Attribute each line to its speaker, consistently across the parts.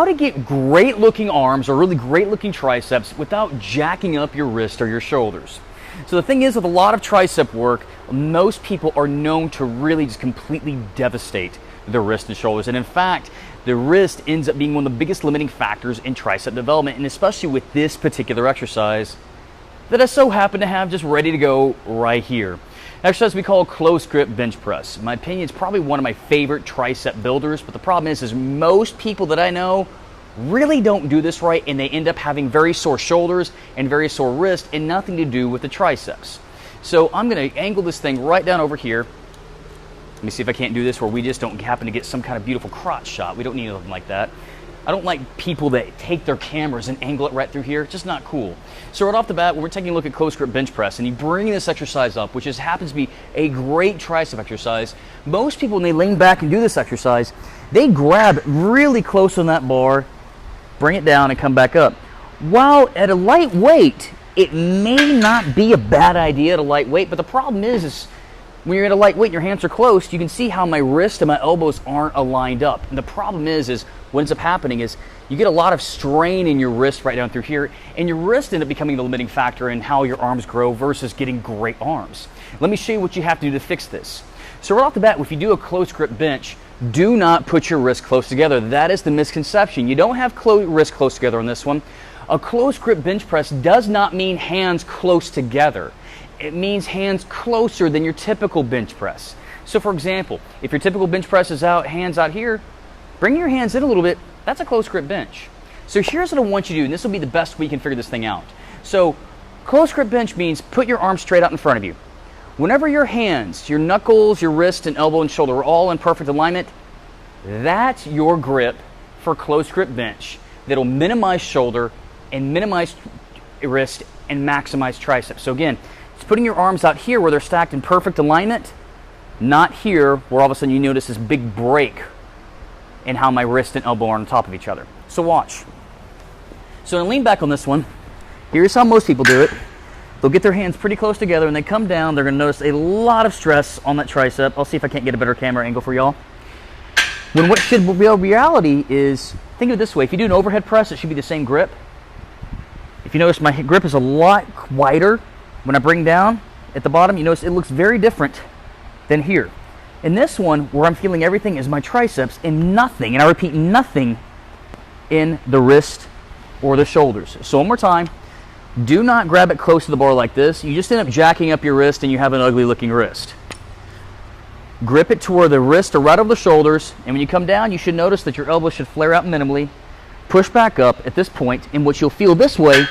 Speaker 1: How to get great looking arms or really great looking triceps without jacking up your wrist or your shoulders. So the thing is, with a lot of tricep work, most people are known to really just completely devastate their wrist and shoulders. And in fact, the wrist ends up being one of the biggest limiting factors in tricep development, and especially with this particular exercise that I so happen to have just ready to go right here. Exercise we call close grip bench press. In my opinion, it's probably one of my favorite tricep builders, but the problem is most people that I know really don't do this right, and they end up having very sore shoulders and very sore wrists and nothing to do with the triceps. So I'm going to angle this thing right down over here. Let me see if I can't do this where we just don't happen to get some kind of beautiful crotch shot. We don't need anything like that. I don't like people that take their cameras and angle it right through here. It's just not cool. So right off the bat, when we're taking a look at close grip bench press and you bring this exercise up, which happens to be a great tricep exercise, most people when they lean back and do this exercise, they grab really close on that bar, bring it down and come back up. While at a light weight, it may not be a bad idea at a light weight, but the problem is when you're at a light weight and your hands are close, you can see how my wrist and my elbows aren't aligned up. And the problem is what ends up happening is you get a lot of strain in your wrist right down through here, and your wrist ends up becoming the limiting factor in how your arms grow versus getting great arms. Let me show you what you have to do to fix this. So right off the bat, if you do a close grip bench, do not put your wrists close together. That is the misconception. You don't have wrists close together on this one. A close grip bench press does not mean hands close together. It means hands closer than your typical bench press. So for example, if your typical bench press is hands out here, bring your hands in a little bit. That's a close grip bench. So here's what I want you to do, and this will be the best way you can figure this thing out. So close grip bench means put your arms straight out in front of you. Whenever your hands, your knuckles, your wrist and elbow and shoulder are all in perfect alignment, that's your grip for close grip bench that'll minimize shoulder and minimize wrist and maximize triceps. So again, it's putting your arms out here where they're stacked in perfect alignment, not here where all of a sudden you notice this big break in how my wrist and elbow are on top of each other. So watch. So to lean back on this one, here's how most people do it. They'll get their hands pretty close together and they come down. They're going to notice a lot of stress on that tricep. I'll see if I can't get a better camera angle for y'all. When what should be a reality is, think of it this way. If you do an overhead press, it should be the same grip. If you notice, my grip is a lot wider. When I bring down at the bottom, you notice it looks very different than here. In this one, where I'm feeling everything is my triceps and nothing, and I repeat, nothing in the wrist or the shoulders. So one more time, do not grab it close to the bar like this. You just end up jacking up your wrist and you have an ugly looking wrist. Grip it to where the wrists are right over the shoulders, and when you come down, you should notice that your elbows should flare out minimally. Push back up at this point, and what you'll feel this way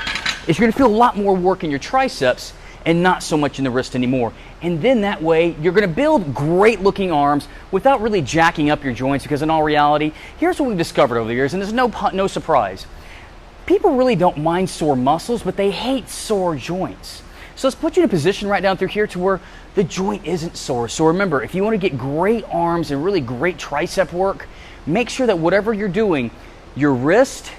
Speaker 1: is you're going to feel a lot more work in your triceps and not so much in the wrist anymore. And then that way, you're going to build great looking arms without really jacking up your joints, because in all reality, here's what we've discovered over the years, and there's no surprise. People really don't mind sore muscles, but they hate sore joints. So let's put you in a position right down through here to where the joint isn't sore. So remember, if you want to get great arms and really great tricep work, make sure that whatever you're doing, your wrist,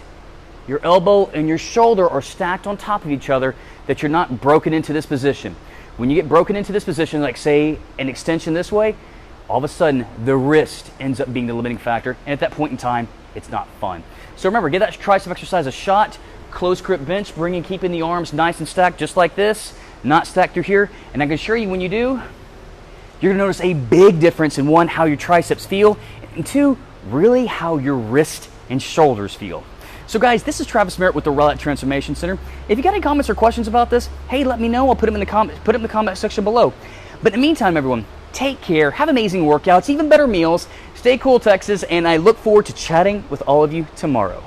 Speaker 1: your elbow, and your shoulder are stacked on top of each other, that you're not broken into this position. When you get broken into this position, like say an extension this way, all of a sudden the wrist ends up being the limiting factor, and at that point in time, it's not fun. So remember, give that tricep exercise a shot. Close grip bench, keeping the arms nice and stacked just like this, not stacked through here, and I can assure you when you do, you're going to notice a big difference in one, how your triceps feel, and two, really how your wrist and shoulders feel. So guys, this is Travis Merritt with the Rowlett Transformation Center. If you got any comments or questions about this, hey, let me know. I'll put them in the comment section below. But in the meantime, everyone, take care, have amazing workouts, even better meals, stay cool, Texas, and I look forward to chatting with all of you tomorrow.